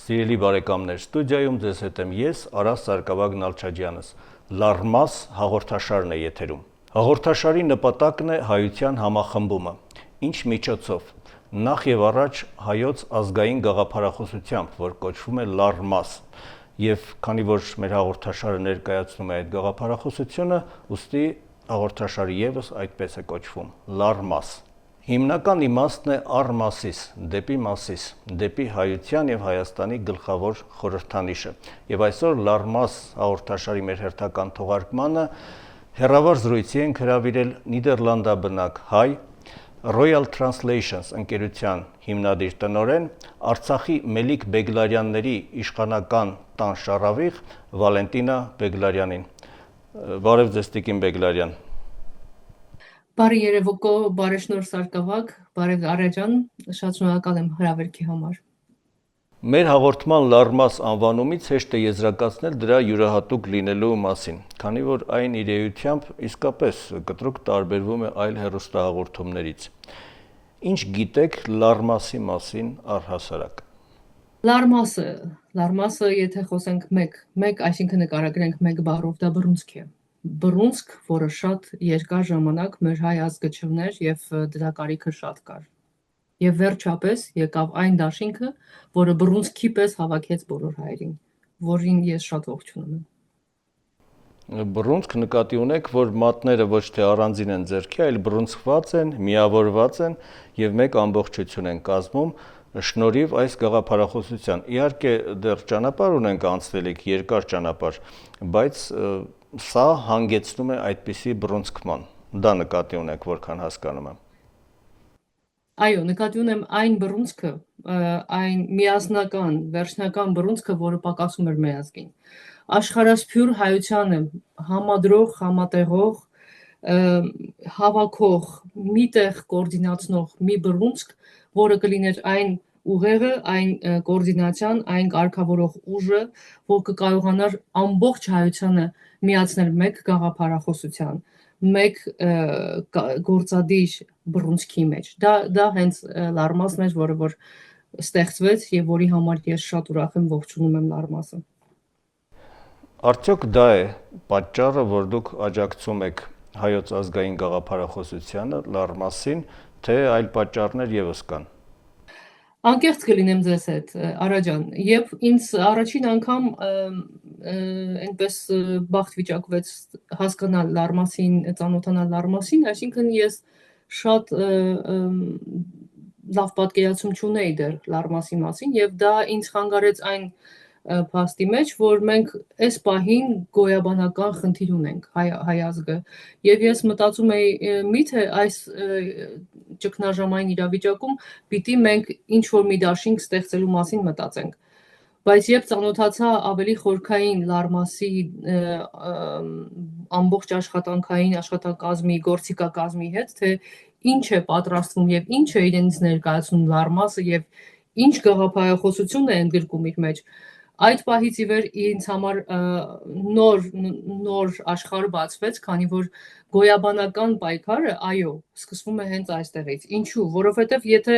Սիրելի բարեկամներ, ստուդիայում ձեզ հետ եմ ես, Արաս Սարգսակ Նալչաջյանս, Լարմաս հաղորդաշարն է եթերում։ Հաղորդաշարի նպատակն է հայության համախմբումը, ինչ միջոցով։ Նախ եւ առաջ հայոց ազգային գաղափարախոսությամբ, որ կոչվում է Լարմաս, եւ քանի որ մեր հաղորդաշարը ներկայացնում է այդ գաղափարախոսությունը, ուստի հաղորդաշարը եւս այդպես է կոչվում՝ Լարմաս։ Հիմնական իմաստն է առ մասիս, դեպի մասիս, դեպի հայության եւ Հայաստանի գլխավոր խորհրդանիշը։ Եվ այսօր Լարմաս հաղորդաշարի մեր հերթական թողարկմանը հեռավար զրույցի ենք հրավիրել Նիդերլանդաբնակ հայ Royal Translations ընկերության հիմնադիր տնօրեն Արցախի Մելիք Բեգլարյանների իշխանական տան շառավիղ Վալենտինա Բեգլարյանին։ Բարև ձեզ, Տիկին Բեգլարյան։ Բարի երևոքո, բարեշնոր Սարգսակ, բարև Արաջան, շատ շնորհակալ եմ հրավերքի համար։ Մեր հաղորդման Լարմաս անվանումից հեշտ է եզրակացնել դրա յուրահատուկ լինելու մասին, քանի որ այն իր էությամբ իսկապես կտրուկ տարբերվում է այլ հեռուստահաղորդումներից։ Ինչ գիտեք Լարմասի մասին առհասարակ։ Լարմասը, եթե խոսենք մեկ, այսինքն նկարագրենք մեկ բառով, դա բռունցք է։ Բռունցք, որը շատ երկար ժամանակ մեր հայ ազգը չուներ եւ դրա կարիքը շատ կար։ Եվ վերջապես եկավ այն դաշինքը, որը բռունցքի պես հավաքեց բոլոր հայերին, որին ես շատ ողջունում եմ։ Բռունցք նկատի ունեք, որ մատները ոչ թե առանձին են ձեռքի, այլ բռունցքված են, միավորված են եւ մեկ ամբողջություն են կազմում շնորհիվ այս գաղափարախոսության։ Իհարկե դեռ ճանապարհ ունենք անցնելիք, երկար ճանապարհ, բայց սա հանգեցնում է այդպիսի բռունցքման։ Դա նկատի ունեք, որքան հասկանում եմ։ Այո, նկատի ունեմ այն բռունցքը, այն միասնական, վերջնական բռունցքը, որը պակասում էր մեր ազգին։ Աշխարհասփյուր հայությանը համադրող, համատեղող, հավաքող, միտեղ կոորդինացնող մի բռունցք, որը կլիներ այն ուղեղը, այն կոորդինացիան, այն կարգավորող ուժը, որ կկարողանար ամբողջ հայությանը միացնել մեկ գաղափարախոսության, մեկ գործադիր բռունցքի մեջ։ Դա հենց Լարմասն էր, որը որ ստեղծվեց եւ որի համար ես շատ ուրախ եմ, ողջունում եմ Լարմասը։ Արդյոք դա է պատճառը, որ դուք աջակցում եք հայոց ազգային գաղափարախոսությանը, Լարմասին, թե այլ պատճառներ եւս կան։ Անկեղծ կլինեմ ձեզ հետ, Արաջան, եւ ինձ առաջին անգամ այնպես բախտ վիճակվեց հասկանալ Լարմասին, ծանոթանալ Լարմասին, այսինքն ես շատ լավ պատկերացում չունեի դեռ Լարմասի մասին եւ դա ինձ խանգարեց այն փաստի մեջ, որ մենք այս պահին գոյաբանական խնդիր ունենք հայ ազգը եւ ես մտածում էի միթե այս ճգնաժամային իրավիճակում պիտի մենք ինչ որ մի դաշինք ստեղծելու մասին մտածենք, բայց երբ ծանոթացա ավելի խորքային Լարմասի ամբողջ աշխատանքակազմի, գործիքակազմի հետ, թե ինչ է պատրաստվում եւ ինչ է իրենից ներկայացնում Լարմասը եւ ինչ գաղափարախոսություն է ընդգրկում իր մեջ, այդ պահից ի վեր ինձ համար նոր աշխարհ բացվեց, քանի որ գոյաբանական պայքարը, այո, սկսվում է հենց այստեղից։ Ինչու՞, որովհետև եթե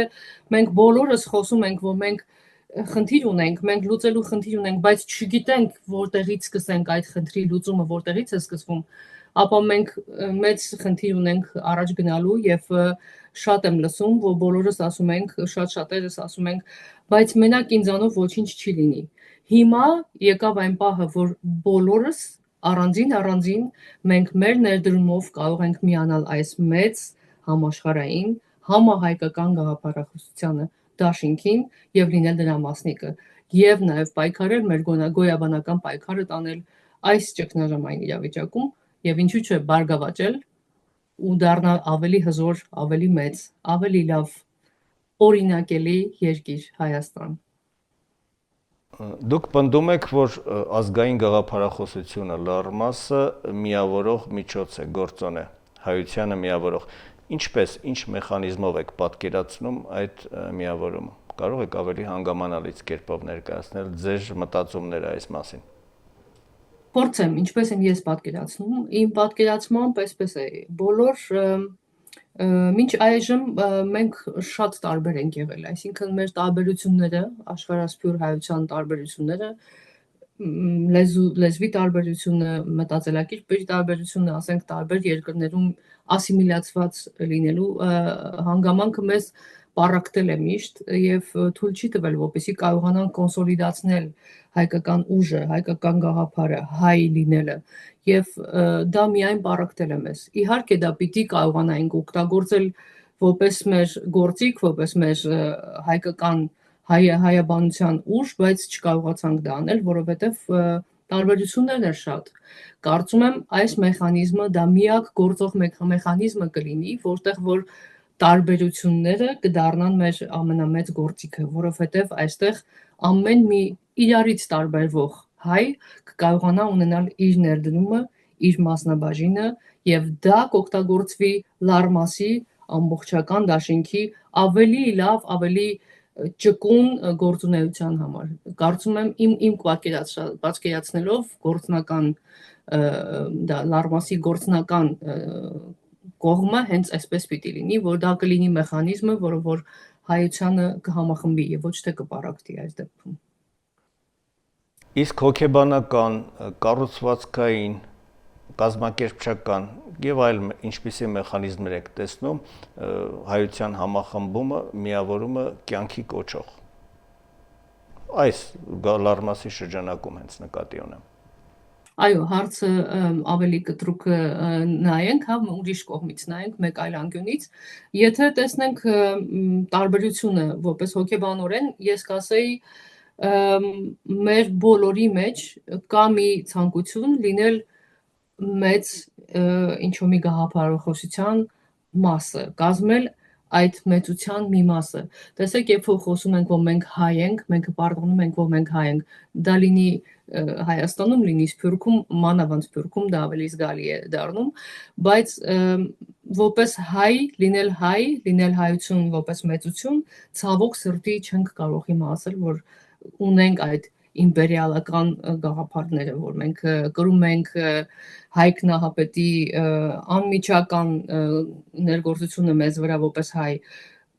մենք բոլորս խոսում ենք, որ մենք խնդիր ունենք, մենք լուծելու խնդիր ունենք, բայց չգիտենք որտեղից սկսենք այդ խնդրի լուծումը, որտեղից է սկսվում, ապա մենք մեծ խնդիր ունենք առաջ գնալու եւ շատ եմ լսում, որ բոլորս ասում ենք, շատերս ասում ենք, բայց մենակ ինձանով ոչինչ չի լինի։ Հիմա եկավ այն պահը, որ բոլորս առանձին մենք մեր ներդրումով կարող ենք միանալ այս մեծ համաշխարհային համահայկական գաղափարախոսությանը դաշինքին եւ լինել դրա մասնիկը եւ նաեւ պայքարել մեր գոյաբանական պայքարը տանել այս ճգնաժամային իրավիճակում եւ ինչու՞ չէ բարգավաճել ու դառնալ ավելի հզոր, ավելի մեծ, ավելի լավ օրինակելի երկիր Հայաստան։ Դուք պնդում եք, որ ազգային գաղափարախոսությունը լարմասը միավորող միջոց է, գործոն է, հայությանը միավորող։ Ինչպես, ինչ մեխանիզմով եք պատկերացնում այդ միավորումը։ Կարող եք ավելի հանգամանալից կերպով ներկայացնել ձեր մտածումները այս մասին։ Փորձեմ, ինչպես եմ ես պատկերացնում, իմ պատկերացմամբ այսպես է, բոլոր մինչ այժմ մենք շատ տարբեր ենք եղել, այսինքն մեր տարբերությունները, աշխարհասփյուր հայության տարբերությունները, լեզվի տարբերությունը, մտածելակերպի տարբերությունը, ասենք տարբեր երկրներում ասիմիլացված լինելու հանգամանքը մեզ պառակտել է միշտ եւ թույլ չի տվել, որպեսզի կարողանան կոնսոլիդացնել հայկական ուժը, հայկական գաղափարը, հայ լինելը եւ դա միայն պառակտել է մեզ։ Իհարկե դա պիտի կարողանայինք օգտագործել որպես մեր գործիք, որպես մեր հայկական հայաբանության ուժ, բայց չկարողացանք դա անել, որովհետեւ տարբերություններն էր շատ։ Կարծում եմ այս մեխանիզմը դա միակ գործող մեխանիզմը կլինի, որտեղ որ տարբերությունները կդառնան մեր ամենամեծ գործիքը, որովհետև այստեղ ամեն մի իրարից տարբերվող հայ կկարողանա ունենալ իր ներդրումը, իր մասնաբաժինը եւ դա կօգտագործվի լարմասի ամբողջական դաշինքի ավելի լավ, ավելի ճկուն գործունեության համար։ Կարծում եմ իմ պատկերացնելով գործնական դա լարմասի գործնական կողմը հենց այսպես պիտի լինի, որ դա կլինի մեխանիզմը, որը որ հայությանը կհամախմբի եւ ոչ թե կպարակտի այս դեպքում։ Իսկ հոգեբանական, կառուցվածքային, կազմակերպչական եւ այլ ինչպիսի մեխանիզմներ եք տեսնում հայության համախմբումը, միավորումը կյանքի կոչող։ Այս լարմասի շրջանակում հենց նկատի ունեմ։ Այո, հարցը ավելի կտրուկ նայենք, հա, ուրիշ կողմից նայենք, մեկ այլ անկյունից։ Եթե տեսնենք տարբերությունը որպես հոգեբանորեն, ես կասեի մեր բոլորի մեջ կա մի ցանկություն լինել մեծ ինչ-որ մի գաղափարախոսության մասը, կազմել այդ մեծության մի մասը։ Տեսեք, երբ որ խոսում ենք, որ մենք հայ ենք, մենք պարզանում ենք, որ մենք հայ ենք, դա լինի Հայաստանում, լինի Սփյուռքում, մանավանդ Սփյուռքում դա ավելի զգալի է դառնում, բայց որպես հայ, լինել հայություն որպես մեծություն, ցավոք սրտի չենք կարող հիմա ասել, որ ունենք այդ իմպերիալական գաղափարները, որ մենք կրում ենք Հայկ Նահապետի անմիջական ներգործությունը մեզ վրա որպես հայ,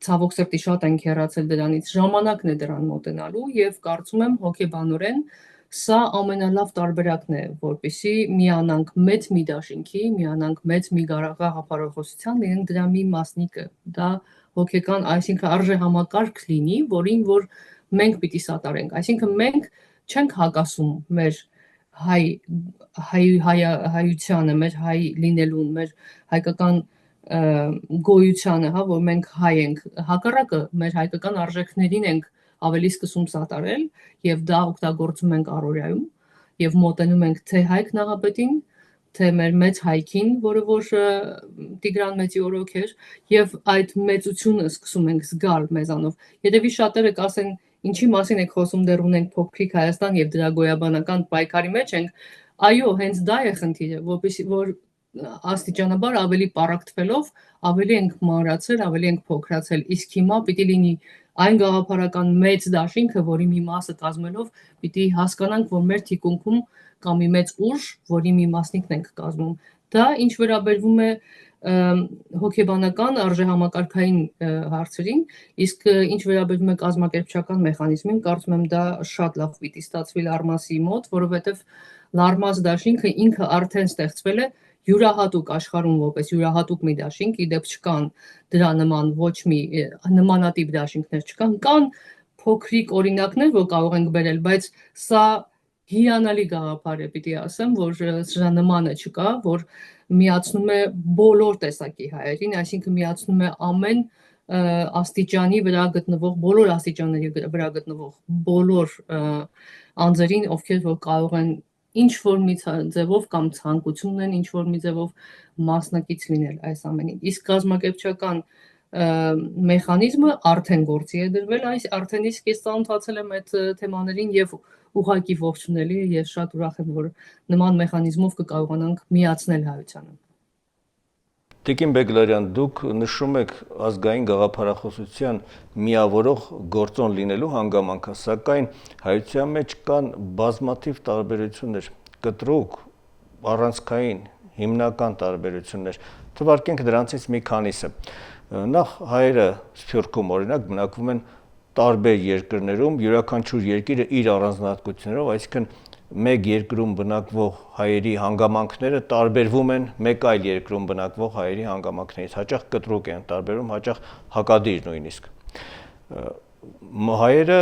ցավոք սրտի շատ ենք հեռացել դրանից, ժամանակն է դրան մոտենալու եւ կարծում եմ հոգեբանորեն սա ամենալավ տարբերակն է, որպեսզի միանանք մեծ մի դաշինքի, միանանք մեծ մի գաղափարախոսության, լինենք դրա մի մասնիկը։ Դա հոգեկան, այսինքն արժեհամակարգ լինի, որին որ մենք պիտի սատարենք։ Այսինքն մենք չենք հակասում մեր հայությանը, մեր հայ լինելուն, մեր հայկական գոյությանը, հա, որ մենք հայ ենք, հակառակը մեր հայկական արժեքներին ենք ավելի սկսում սատարել եւ դա օգտագործում ենք առօրյայում եւ մոտենում ենք թե Հայկ Նահապետին, թե մեր մեծ հայքին, որը որ Տիգրան Մեծի օրոք էր եւ այդ մեծությունը սկսում ենք զգալ մեզանով։ Երևի շատերը կասեն, ինչի մասին եք խոսում, դեռ ունենք փոքրիկ Հայաստան եւ դրա գոյաբանական պայքարի մեջ ենք։ Այո, հենց դա է խնդիրը, որպեսզի որ աստիճանաբար ավելի պառակտվելով, ավելի ենք մանրացել, ավելի ենք փոքրացել, իսկ հիմա պիտի լինի այն գաղափարական մեծ դաշինքը, որի մի մասը կազմելով պիտի հասկանանք, որ մեր թիկունքում կա մի մեծ ուժ, որի մի մասնիկն ենք կազմում։ Դա ինչ վերաբերվում է հոգեբանական արժեհամակարգային հարցերին, իսկ ինչ վերաբերվում է կազմակերպչական մեխանիզմին, կարծում եմ դա շատ լավ պիտի ստացվի Լարմասի մոտ, որովհետև Լարմաս դաշինքը ինքը արդեն ստեղծվել է յուրահատուկ աշխարհում որպես յուրահատուկ մի դաշինք, իդեպ չկան դրա նման ոչ մի նմանատիպ դաշինքներ չկան, կան փոքրիկ օրինակներ, որ կարող ենք բերել, բայց սա հիանալի գաղափար է, պիտի ասեմ, որ սրա նմանը չկա, որ միացնում է բոլոր տեսակի հայերին, այսինքն միացնում է ամեն աստիճանի վրա գտնվող, բոլոր աստիճանների վրա գտնվող բոլոր անձերին, ովքեր որ կարող են ինչ որ մի ձևով կամ ցանկություն ունեն ինչ որ մի ձևով մասնակից լինել այս ամենին։ Իսկ կազմակերպչական մեխանիզմը արդեն գործի է դրվել, այս արդեն իսկ ես ծանոթացել եմ այդ թեմաներին եւ ուղղակի ողջունելի է, ես շատ ուրախ եմ, որ նման մեխանիզմով կկարողանանք միացնել հայությանը։ Տիկին Բեգլարյան, դուք նշում եք ազգային գաղափարախոսության միավորող գործոն լինելու հանգամանքը, սակայն հայության մեջ կան բազմաթիվ տարբերություններ, կտրուկ, առանցքային, հիմնական տարբերություններ, թվարկենք դրանցից մի քանիսը։ Նախ հայերը Սփյուռքում օրինակ բնակվում են տարբեր երկրներում, յուրաքանչյուր երկիրը իր առանձնահատկություններով, այսինքն մեկ երկրում բնակվող հայերի հանգամանքները տարբերվում են մեկ այլ երկրում բնակվող հայերի հանգամանքներից, հաճախ կտրուկ են տարբերում, հաճախ հակադիր նույնիսկ։ Հայերը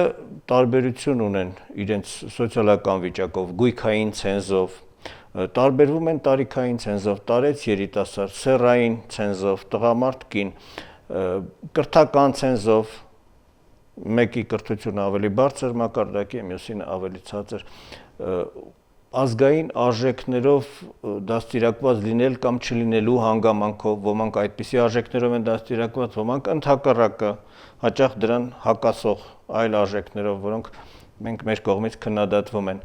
տարբերություն ունեն իրենց սոցիալական վիճակով, գույքային ցենզով, տարբերվում են տարիքային ցենզով, տարեց երիտասարդ, սեռային ցենզով, տղամարդ կին, կրթական ցենզով, մեկի կրթությունը ավելի բարձր մակարդակի է, մյուսինը ավելի ցածր, ազգային արժեքներով դաստիարակված լինել կամ չլինելու հանգամանքով, ոմանք այդպիսի արժեքներով են դաստիարակված, ոմանք ընդհակառակը, հաճախ դրան հակասող այլ արժեքներով, որոնք մենք մեր կողմից քննադատվում են,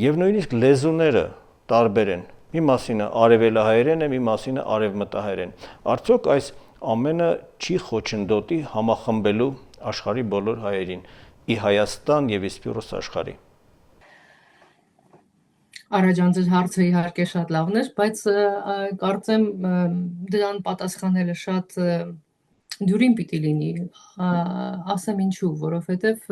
եւ նույնիսկ լեզուները տարբեր են, մի մասինը արևելահայերեն է, մի մասինը արևմտահայերեն, արդյոք այս ամենը չի խոչընդոտի համախմբելու աշխարհի բոլոր հայերին, ի Հայաստան եւ իսպիրոս աշխարհի։ Արաջան ձեր հարցը իհարկե շատ լավն էր, բայց կարծեմ դրան պատասխանելը շատ դյուրին պիտի լինի, ասեմ ինչու, որովհետև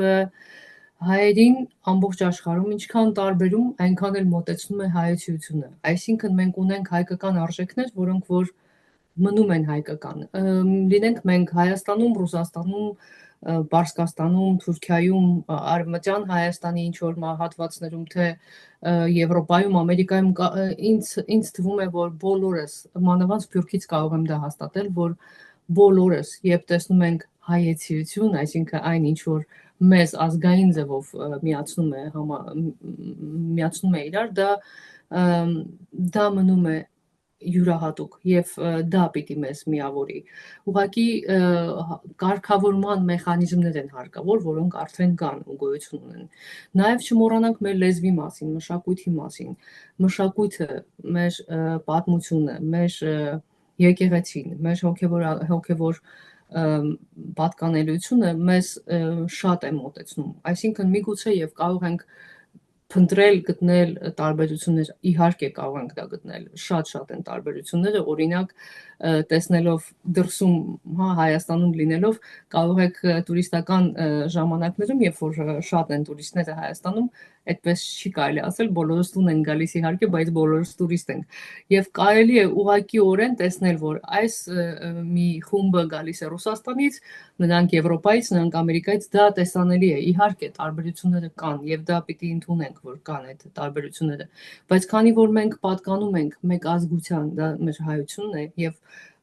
հայերին ամբողջ աշխարհում ինչքան տարբերում, այնքան էլ մոտեցնում է հայացությունը, այսինքն մենք ունենք հայկական արժեքներ, որոնք որ մնում են հայկական, լինենք մենք Հայաստանում, Ռուսաստանում, Պարսկաստանում, Թուրքիայում, Արևմտյան Հայաստանի ինչ-որ հատվածներում, թե Եվրոպայում, Ամերիկայում, ինձ թվում է, որ բոլորս, մանավանդ Սփյուռքից կարող եմ դա հաստատել, որ բոլորս, երբ տեսնում ենք հայեցիություն, այսինքն այն ինչ-որ մեզ ազգային ձևով միացնում է իրար, դա մնում է յուրահատուկ եւ դա պիտի մեզ միավորի։ Ուղղակի կարգավորման մեխանիզմներ են հարկավոր, որոնք արդեն կան ու գոյություն ունեն։ Նաեւ չմոռանանք մեր լեզվի մասին, մշակույթի մասին։ Մշակույթը, մեր պատմությունը, մեր եկեղեցին, մեր հոգեվոր պատկանելությունը մեզ շատ է մոտեցնում։ Այսինքն միգուցե եւ կարող ենք փնտրել, գտնել տարբերություններ, իհարկե կարող ենք դա գտնել, շատ են տարբերությունները, օրինակ տեսնելով դրսում, Հայաստանում լինելով, կարող եք տուրիստական ժամանակներում, երբ որ շատ են տուրիստները Հայաստանում, այդպես չի կարելի ասել, բոլորս տուն են գալիս իհարկե, բայց բոլորս տուրիստ ենք։ Եվ կարելի է ուղղակիորեն տեսնել, որ այս մի խումբը գալիս է Ռուսաստանից, նրանք Եվրոպայից, նրանք Ամերիկայից, դա տեսանելի է, իհարկե տարբերությունները կան եւ դա պիտի ընդունենք, որ կան այդ տարբերությունները, բայց քանի որ մենք պատկանում ենք մեկ ազգության, դա մեր հայությունն է եւ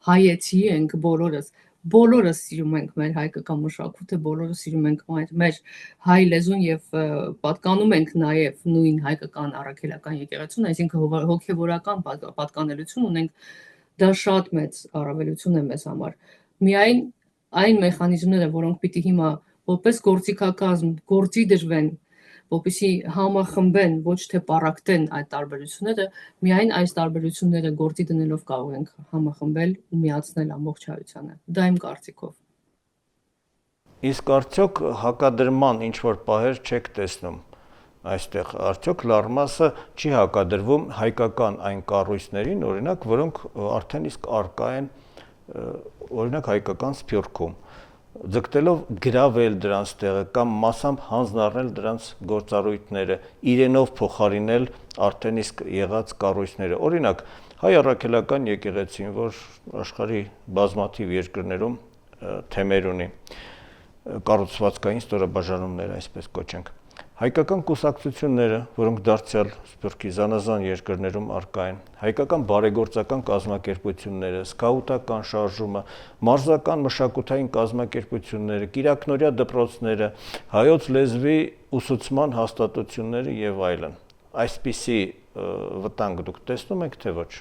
հայեցի ենք բոլորս սիրում ենք մեր հայկական մշակույթը, բոլորս սիրում ենք մեր հայ լեզուն եւ պատկանում ենք նաեւ նույն հայկական առաքելական եկեղեցուն, այսինքն հոգեվորական պատկանելություն ունենք, դա շատ մեծ առավելություն է մեզ համար։ Միայն այն մեխանիզմները, որոնք պիտի հիմա որպես գործիքակազմ գործի դրվեն, որպեսզի համախմբեն, ոչ թե պառակտեն այդ տարբերությունները, միայն այս տարբերությունները գործի դնելով կարող ենք համախմբել ու միացնել ամբողջ հայությանը։ Դա իմ կարծիքով։ Իսկ արդյոք հակադրման ինչ որ պահեր չեք տեսնում այստեղ, արդյոք Լարմասը չի հակադրվում հայկական այն կառույցներին, օրինակ, որոնք արդեն իսկ արկա են, օրինակ հայկական Սփյուռքում, ձգտելով գրավել դրանց տեղը կամ մասամբ հանձնառնել դրանց գործառույթները, իրենով փոխարինել արդեն իսկ եղած կառույցները։ Օրինակ, հայ առաքելական եկեղեցին, որ աշխարհի բազմաթիվ երկրներում թեմեր ունի, կառուցվածքային ստորաբաժանումներ, այսպես կոչենք, հայկական կուսակցությունները, որոնք դարձյալ Սփյուռքի զանազան երկրներում արկա են, հայկական բարեգործական կազմակերպությունները, սկաուտական շարժումը, մարզական մշակութային կազմակերպությունները, կիրակնօրյա դպրոցները, հայոց լեզվի ուսուցման հաստատությունները եւ այլն։ Այսպիսի վտանգ դուք տեսնում եք, թե ոչ։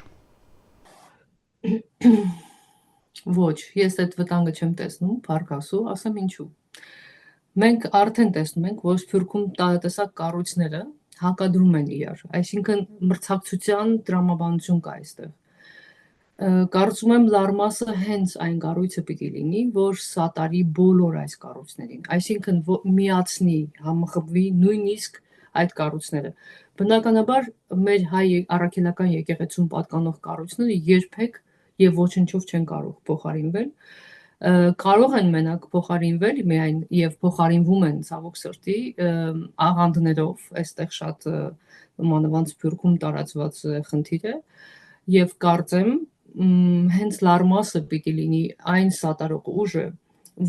Ոչ, ես այդ վտանգը չեմ տեսնում, փառք Աստծո, ասեմ ինչու։ Մենք արդեն տեսնում ենք, որ Սփյուռքում տարատեսակ կառույցները հակադրում են իրար, այսինքն մրցակցության տրամաբանություն կա այստեղ։ Կարծում եմ լարմասը հենց այն կառույցը պիտի լինի, որ սատարի բոլոր այս կառույցներին, այսինքն միացնի, համախմբվի նույնիսկ այդ կառույցները։ Բնականաբար մեր հայ առաքելական եկեղեցուն պատկանող կառույցները երբեք եւ ոչնչով չեն կարող փոխարինվել, կարող են մենակ փոխարինվել միայն եւ փոխարինվում են ցավոք սրտի աղանդներով, այստեղ շատ մանավանդ Սփյուռքում տարածված խնդիր է եւ կարծեմ հենց լարմասը պիտի լինի այն սատարող ուժը,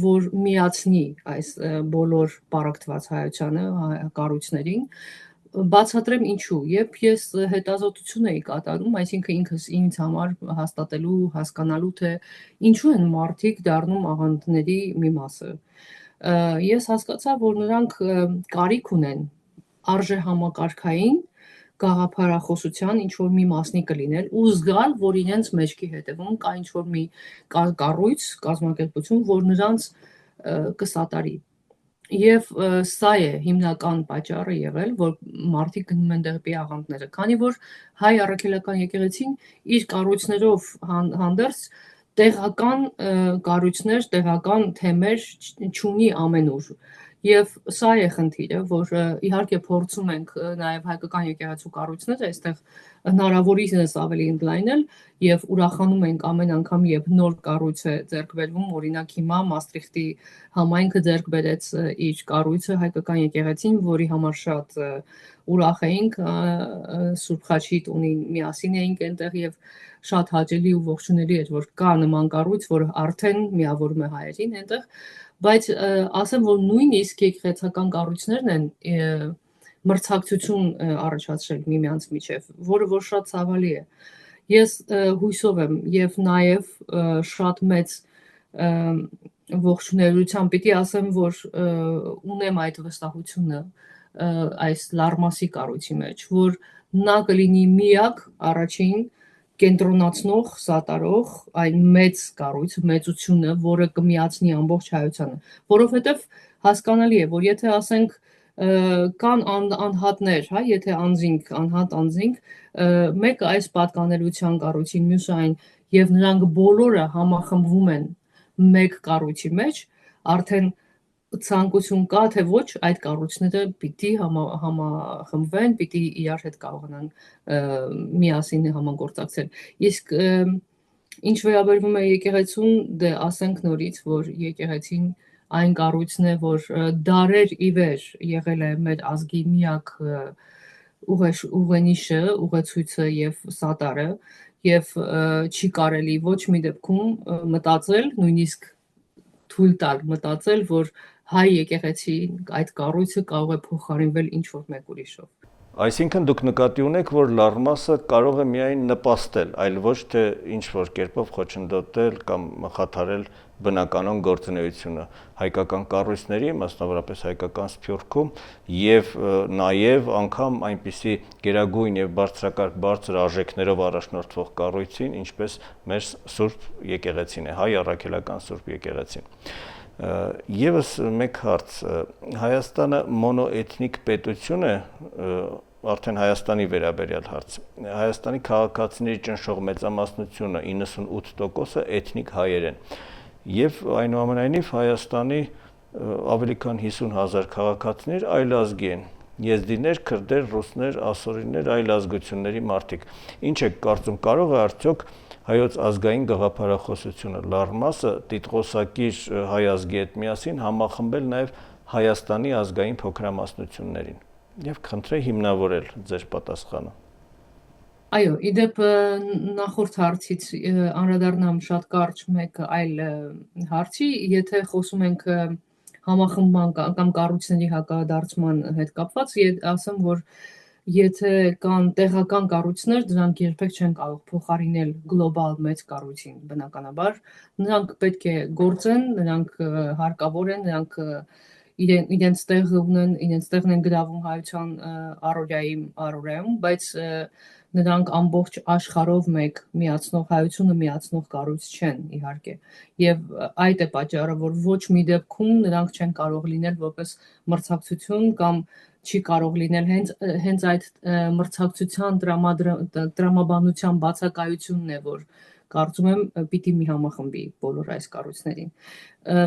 որ միացնի այս բոլոր պարակտված հայությանը կառույցներին, բացատրեմ ինչու, երբ ես հետազոտություն էի կատարում, այսինքն ինքս ինձ համար հաստատելու, հասկանալու թե ինչու են մարդիկ դառնում աղանդների մի մասը։ Ես հասկացա, որ նրանք կարիք ունեն արժեհամակարգային գաղափարախոսության ինչ որ մի մասնիկը լինել ու զգալ, որ իրենց մեջքի հետևում կա ինչ որ մի կառույց, կազմակերպություն, որ նրանց կսատարի։ Եվ սա է հիմնական պատճառը եղել, որ մարդիկ գնում են դեպի աղանդները, քանի որ հայ առաքելական եկեղեցին իր կառույցներով հանդերձ տեղական կառույցներ, տեղական թեմեր չունի ամենուր։ Եվ սա է խնդիրը, որ իհարկե փորձում ենք նաև հայկական եկեղեցու կառույցները այստեղ հնարավորինս ավելի ընդլայնել եւ ուրախանում ենք ամեն անգամ, երբ նոր կառույց է ձեռք բերվում, օրինակ հիմա Մաստրիխտի համայնքը ձեռք բերեց իր կառույցը հայկական եկեղեցին, որի համար շատ ուրախ էինք, Սուրբ Խաչի տունին միասին էինք այնտեղ եւ շատ հաճելի ու ողջունելի էր, որ կա նման կառույց, որ արդեն միավորում է հայերին այնտեղ, բայց ասեմ, որ նույնիսկ եկեղեցական կառույցներն են մրցակցություն առաջացրել միմյանց միջև, որը որ շատ ցավալի է։ Ես հույսով եմ եւ նաեւ շատ մեծ ողջունելիությամբ պիտի ասեմ, որ ունեմ այդ վստահությունը այս լարմասի կառույցի մեջ, որ նա կլինի միակ առաջին կենտրոնացնող, սատարող այն մեծ կառույցը, մեծությունը, որը կմիացնի ամբողջ հայությանը, որովհետև հասկանալի է, որ եթե ասենք կան անհատներ, հա, եթե անհատ անձինք, մեկը այս պատկանելիության կառույցին, մյուսը այն, եւ նրանք բոլորը համախմբվում են մեկ կառույցի մեջ, արդեն ցանկություն կա, թե ոչ այդ կառույցները պիտի համախմբվեն, պիտի իրար հետ կարողանան միասին համագործակցել։ Իսկ ինչ վերաբերվում է եկեղեցուն, դե ասենք նորից, որ եկեղեցին այն կառույցն է, որ դարեր ի վեր եղել է մեր ազգի միակ ուղենիշը, ուղեցույցը եւ սատարը, եւ չի կարելի ոչ մի դեպքում մտածել, նույնիսկ թույլ տալ մտածել, որ հայ եկեղեցին այդ կառույցը կարող է փոխարինվել ինչ որ մեկ ուրիշով։ Այսինքն դուք նկատի ունեք, որ լարմասը կարող է միայն նպաստել, այլ ոչ թե ինչ որ կերպով խոչընդոտել կամ մխաթարել բնականon գործունեությունը հայկական կառույցների, մասնավորապես հայկական Սփյուռքում եւ նաեւ անգամ այնպիսի գերագույն եւ բարձրակարգ բարձր արժեքներով առաջնորդվող կառույցին, ինչպես մեր Սուրբ եկեղեցին է, հայ առաքելական Սուրբ եկեղեցին։ Եվս մեկ հարց, Հայաստանը մոնոէթնիկ պետություն է, արդեն Հայաստանի վերաբերյալ հարց։ Հայաստանի քաղաքացիների ճնշող մեծամասնությունը 98%-ը էթնիկ հայեր են։ Եվ այնուամենայնիվ Հայաստանի ավելի քան 50,000 քաղաքացիներ այլազգի են։ Եզդիներ, քրդեր, ռուսներ, ասորիներ, այլ ազգությունների մարդիկ։ Ինչ է կարծում, կարող է արդյոք հայոց ազգային գաղափարախոսությունը լարմասը տիտղոսակիր հայ ազգի հետ միասին համախմբել նաև Հայաստանի ազգային փոքրամասնություններին։ Եվ խնդրեի հիմնավորել ձեր պատասխանը։ Այո, իդեպ նախորդ հարցից անդրադառնամ շատ կարճ մեկ այլ հարցի, եթե խոսում ենք համախմբման կամ կառույցների հակադարձման հետ կապված, ասեմ, որ եթե կան տեղական կառույցներ, դրանք երբեք չեն կարող փոխարինել գլոբալ մեծ կառույցին, բնականաբար, նրանք պետք է գործեն, նրանք հարկավոր են, նրանք իրենց տեղը ունեն, իրենց տեղն են գրավում հայության առօրյայում, բայց նրանք ամբողջ աշխարհով մեկ միացնող հայությունը միացնող կառույց չեն իհարկե եւ այդ է պատճառը որ ոչ մի դեպքում նրանք չեն կարող լինել որպես մրցակցություն կամ չի կարող լինել հենց այդ մրցակցության տրամաբանության բացակայությունն է որ կարծում եմ պիտի մի համախմբի բոլոր այս կառույցներին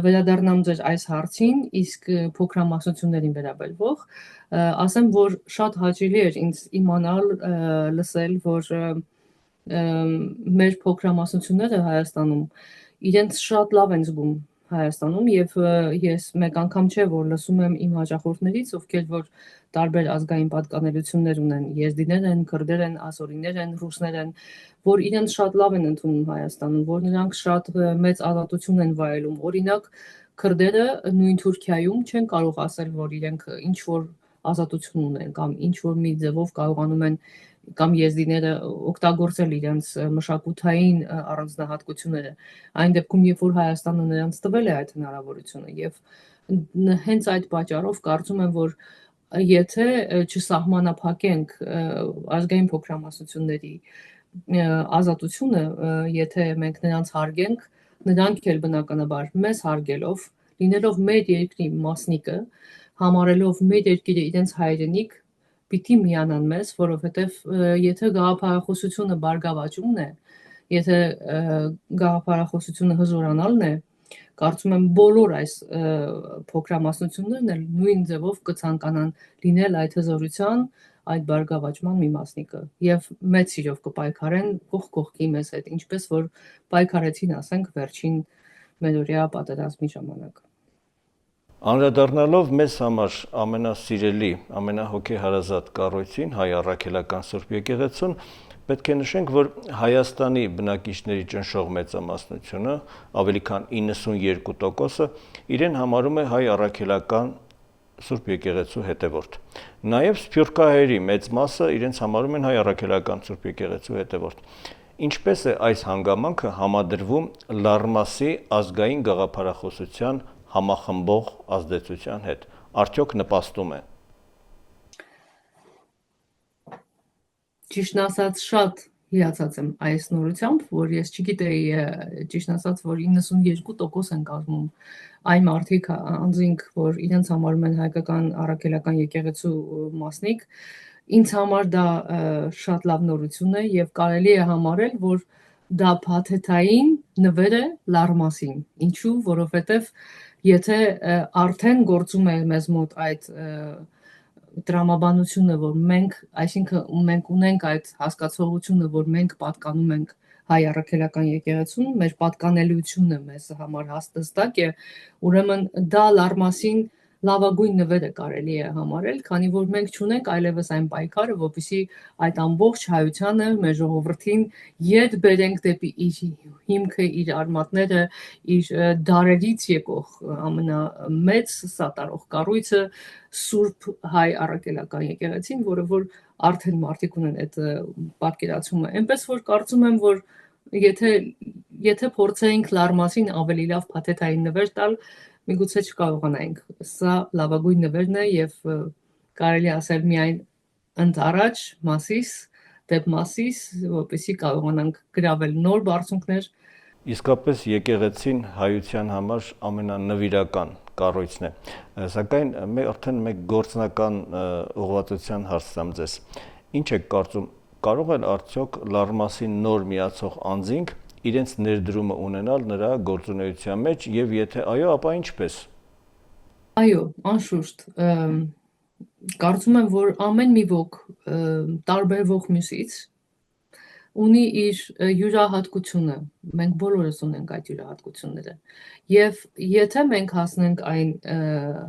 վերադառնամ ձեր այս հարցին իսկ փոքրամասնություններին վերաբերվող ասեմ որ շատ հաճելի էր ինձ իմանալ լսել որ մեր փոքրամասնությունները Հայաստանում իրենց շատ լավ են զգում Հայաստանում եւ ես մեկ անգամ չէ որ լսում եմ իմ հաճախորդներից ովքեր որ տարբեր ազգային պատկանելություններ ունեն եզդիներ են, քրդեր են, ասորիներ են, ռուսներ են որ իրենց շատ լավ են ընդունում Հայաստանում որ նրանք շատ մեծ ազատություն են վայելում օրինակ քրդերը նույն Թուրքիայում չեն կարող ասել որ իրենք ինչ որ ազատություն ունեն կամ ինչ որ մի ձևով կարողանում են կամ եզդիները օգտագործել իրենց մշակութային առանձնահատկությունները այն դեպքում երբ որ Հայաստանը նրանց տվել է այդ հնարավորությունը եւ հենց այդ պատճառով կարծում եմ որ եթե չսահմանափակենք ազգային փոքրամասնությունների ազատությունը եթե մենք նրանց հարգենք նրանք էլ բնականաբար մեզ հարգելով լինելով մեր երկրի մասնիկը համարելով մեր երկիրը իրենց հայրենիք պիտի միանան մեզ, որովհետև եթե գաղափարախոսությունը բարգավաճումն է, եթե գաղափարախոսությունը հզորանալն է, կարծում եմ բոլոր այս փոքրամասնություններն էլ նույն ձևով կցանկանան լինել այդ հզորության, այդ բարգավաճման մի մասնիկը եւ մեծ սիրով կպայքարեն կողքի մեզ հետ, ինչպես որ պայքարեցին, ասենք, վերջին մերօրյա պատերազմի ժամանակ։ Անդրադառնալով մեզ համար ամենասիրելի, ամենահոգեհարազատ կառույցին, հայ առաքելական Սուրբ եկեղեցուն, պետք է նշենք, որ Հայաստանի բնակիչների ճնշող մեծամասնությունը, ավելի քան 92%-ը, իրեն համարում է հայ առաքելական Սուրբ եկեղեցու հետևորդ։ Նաև սփյուռքահայերի մեծ մասը իրենց համարում են հայ առաքելական Սուրբ եկեղեցու հետևորդ։ Ինչպես է այս հանգամանքը համադրվում Լառմասի ազգային գաղափարախոսության համախմբող ազդեցության հետ, արդյոք նպաստում է։ Ճիշտն ասած շատ հիացած եմ այս նորությամբ, որ ես չգիտեի ճիշտ ասած, որ 92% են կազմում այն մարդիկ անձինք, որ իրենց համարում են հայկական առաքելական եկեղեցու մասնիկ, ինձ համար դա շատ լավ նորություն է եւ կարելի է համարել, որ դա փաթեթային նվեր է Լառմասին։ Ինչու, որովհետեւ եթե արդեն գործում է մեզ մոտ այդ տրամաբանությունը, որ մենք, այսինքն մենք ունենք այդ հասկացողությունը, որ մենք պատկանում ենք հայ առաքելական եկեղեցուն, մեր պատկանելիությունը մեզ համար հաստատակ է, ուրեմն դա Լառմասին լավագույն նվերը կարելի է համարել, քանի որ մենք չունենք այլևս այն պայքարը, որպեսզի այդ ամբողջ հայությանը մեր ժողովրդին ետ բերենք դեպի իր հիմքը, իր արմատները, իր դարերից եկող ամենամեծ սատարող կառույցը Սուրբ հայ առաքելական եկեղեցին, որը որ արդեն մարդիկ ունեն այդ պատկերացումը։ Այնպես որ կարծում եմ, որ եթե փորձեինք Լառմասին ավելի լավ փաթեթային նվեր տալ, միգուցե չկարողանայինք։ Սա լավագույն նվերն է եւ կարելի ասել միայն ընդառաջ մասիս, դեպ մասիս, որպեսզի կարողանանք գրավել նոր բարձունքներ։ Իսկապես եկեղեցին հայության համար ամենանվիրական կառույցն է։ Սակայն արդեն մեկ գործնական ուղղվածության հարց տամ ձեզ։ Ինչ եք կարծում, կարող են արդյոք Լառմասին նոր միացող անձինք իրենց ներդրումը ունենալ նրա գործունեության մեջ եւ եթե այո, ապա ինչպես։ Այո, անշուշտ։ Կարծում եմ, որ ամեն մի ոք տարբերվող մյուսից ունի իր յուրահատկությունը։ Մենք բոլորս ունենք այդ յուրահատկությունները։ Եվ եթե մենք հասնենք այն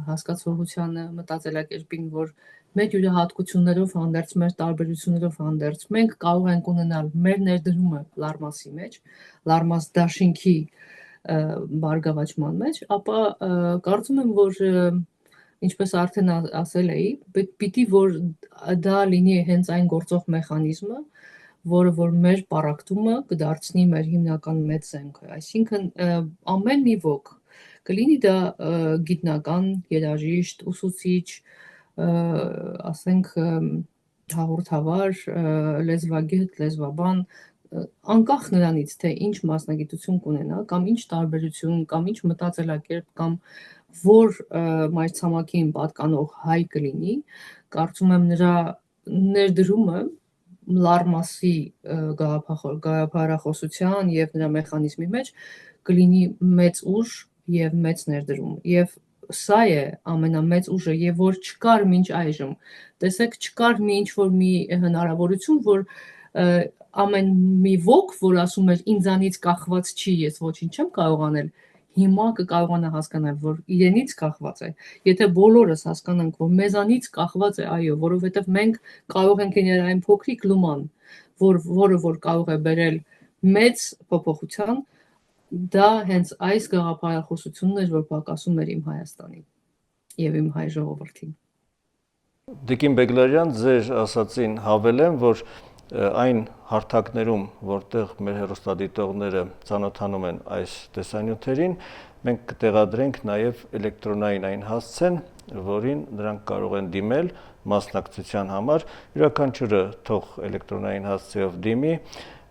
հասկացողությանը, մտածելակերպին, որ մեր յուրահատկություններով հանդերձ, մեր տարբերություններով հանդերձ, մենք կարող ենք ունենալ մեր ներդրումը Լառմասի մեջ, Լառմաս դաշինքի բարգավաճման մեջ, ապա կարծում եմ, որ ինչպես արդեն ասել էի, պիտի որ դա լինի հենց այն գործող մեխանիզմը, որը որ մեր պարակտումը կդարձնի մեր հիմնական մեծ զենքը։ Այսինքն ամեն մի ոք կլինի դա գիտնական, երաժիշտ, ուսուցիչ, ասենք հաղորդավար, լեզվագետ, լեզվաբան, անկախ նրանից, թե ինչ մասնագիտություն կունենա, կամ ինչ տարբերություն, կամ ինչ մտածելակերպ, կամ որ մայրցամաքին պատկանող հայ կլինի, կարծում եմ նրա ներդրումը լարմասի գաղափարախոսության եւ նրա մեխանիզմի մեջ կլինի մեծ ուժ եւ մեծ ներդրում եւ սա է ամենամեծ ուժը եւ որ չկար մինչ այժմ տեսեք չկար մի ինչ որ մի հնարավորություն որ ամեն մի ոք որ ասում էր ինձանից կախված չի ես ոչինչ չեմ կարող անել հիմա կկարողանա հասկանալ որ իրենից կախված է եթե բոլորս հասկանանք որ մեզանից կախված է այո որովհետեւ մենք կարող ենք լինել այն փոքրիկ լուման որ կարող է բերել մեծ փոփոխության դա հենց այս գաղափարախոսությունն էր որ պակասում էր իմ Հայաստանին եւ իմ հայ ժողովրդին Տիկին Բեգլարյան ձեր ասացին հավելեմ որ այն հարթակներում որտեղ մեր հեռուստադիտողները ծանոթանում են այս տեսանյութերին մենք կտեղադրենք նաև էլեկտրոնային այն հասցեն որին նրանք կարող են դիմել մասնակցության համար յուրաքանչյուրը թող էլեկտրոնային հասցեով դիմի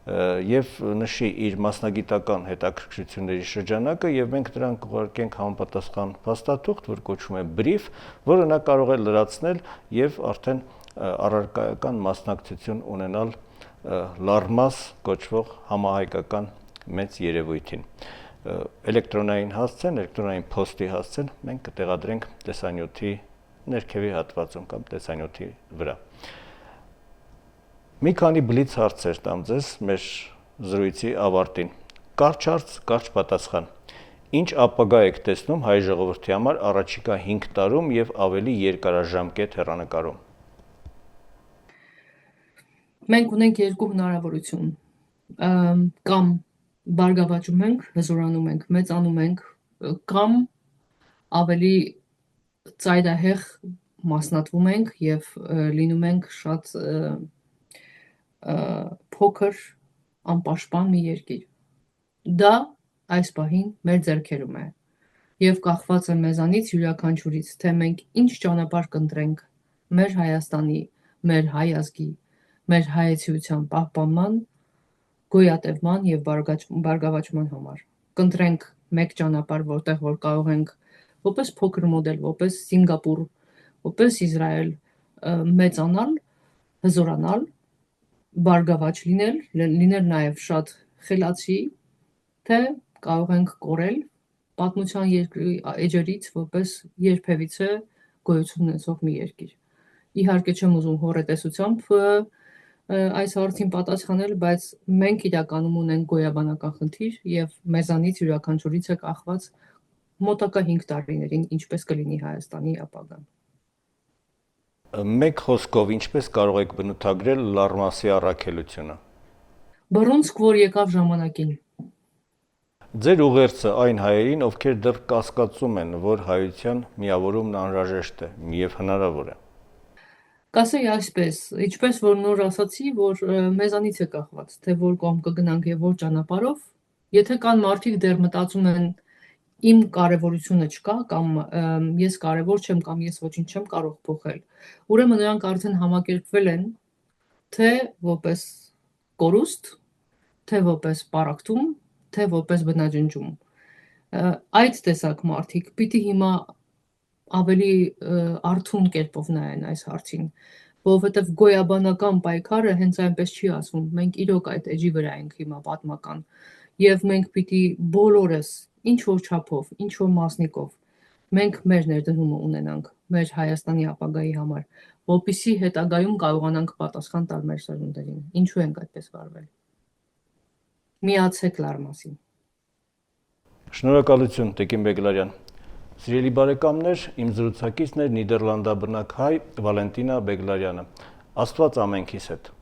եւ նշի իր մասնագիտական հետաքրքրությունների շրջանակը եւ մենք դրան կուղարկենք համապատասխան փաստաթուղթ, որ կոչվում է brief, որը նա կարող է լրացնել եւ արդեն առարկայական մասնակցություն ունենալ լարմաս կոչվող համահայկական մեծ երևույթին։ Էլեկտրոնային հասցեն, էլեկտրոնային փոստի հասցեն մենք կտեղադրենք տեսանյութի ներքևի հատվածում կամ տեսանյութի վրա։ Մի քանի բլից հարցեր տամ ձեզ մեր զրույցի ավարտին։ Կարճ հարց, կարճ պատասխան։ Ինչ ապագա եք տեսնում հայ ժողովրդի համար առաջիկա 5 տարում եւ ավելի երկարաժամկետ հեռանկարում։ Մենք ունենք երկու հնարավորություն։ Կամ բարգավաճում ենք, հզորանում ենք, մեծանում ենք, կամ ավելի ծայրահեղ մասնատվում ենք եւ լինում ենք շատ փոքր անպաշտպան մի երկիր։ Դա այս պահին մեր ձեռքերում է եւ կախված է մեզանից յուրաքանչյուրից, թե մենք ինչ ճանապարհ կընտրենք մեր Հայաստանի, մեր հայ ազգի, մեր հայեցիության պահպանման, գոյատևման եւ բարգավաճման համար։ Կընտրենք մեկ ճանապարհ, որտեղ որ կարող ենք որպես փոքր մոդել, որպես Սինգապուր, որպես Իսրայել մեծանալ, հզորանալ, բարգավաճ լինել նաեւ շատ խելացի, թե կարող ենք կորել պատմության էջերից որպես երբևիցե գոյություն ունեցող մի երկիր։ Իհարկե չեմ ուզում հորետեսությամբ այս հարցին պատասխանել, բայց մենք իրականում ունենք գոյաբանական խնդիր եւ մեզանից յուրաքանչյուրից է կախված մոտակա 5 տարիներին ինչպես կլինի Հայաստանի ապագան։ Մեկ խոսքով ինչպես կարող եք բնութագրել լարմասի առաքելությունը։ Բռունցք, որ եկավ ժամանակին։ Ձեր ուղերձը այն հայերին, ովքեր դեռ կասկածում են, որ հայության միավորումն անհրաժեշտ է եւ հնարավոր է։ Կասեի այսպես, ինչպես որ նոր ասացի, որ մեզանից է կախված, թե որ կողմ կգնանք եւ որ ճանապարհով, եթե կան մարդիկ դեռ մտածում են իմ կարևորությունը չկա կամ ես կարևոր չեմ կամ ես ոչինչ չեմ կարող փոխել, ուրեմն նրանք արդեն համակերպվել են թե որպես կորուստ, թե որպես պարակտում, թե որպես բնաջնջում։ Այդ տեսակ մարդիկ պիտի հիմա ավելի արթուն կերպով նայեն այս հարցին, որովհետև գոյաբանական պայքարը հենց այնպես չի ասվում, մենք իրոք այդ էջի վրա ենք հիմա պատմական, եւ մենք պիտի բոլորս ինչ որ չափով, ինչ որ մասնիկով մենք մեր ներդրումը ունենանք մեր Հայաստանի ապագայի համար, որպեսզի հետագայում կարողանանք պատասխան տալ մեր սերունդերին։ Ինչու ենք այդպես վարվել։ Միացեք լարմասին։ Շնորհակալություն, Տիկին Բեգլարյան։ Սիրելի բարեկամներ, իմ զրուցակիցն էր Նիդերլանդաբնակ հայ Վալենտինա Բեգլարյանը։ Աստված ամենքիս հետ։